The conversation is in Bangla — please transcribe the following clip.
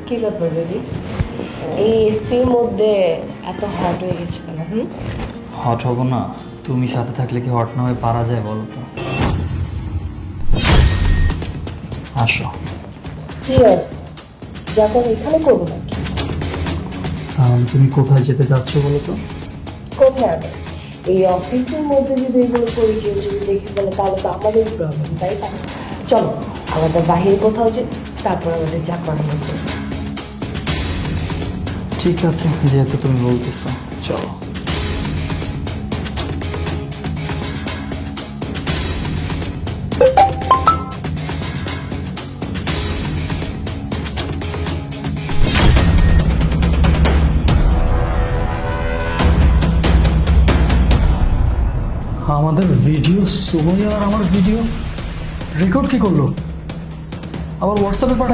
কি ব্যাপার বেবি? এই এসির মধ্যে এত হট হয়ে গেছে কেন? হট হব না? তুমি সাথে থাকলে কি হট না হয়ে পারা যায় বলো তো? আসো। কি আর যখন এখানে করবো নাকি? তুমি কোথায় যেতে চাচ্ছ বলো তো? কোথায় আবার? এই অফিসের মধ্যে যদি এগুলো করি কেউ যদি দেখে ফেলে তাহলে তো আমাদের প্রবলেম, তাই না? চলো আমাদের বাহিরে কোথাও যে, তারপর আমাদের যা করার মতো। ঠিক আছে, যেহেতু তুমি বলতেছো চলো। আমাদের ভিডিও, সুমাইয়া আর আমার ভিডিও রেকর্ড কি করলো? আবার হোয়াটসঅ্যাপে পাঠাই।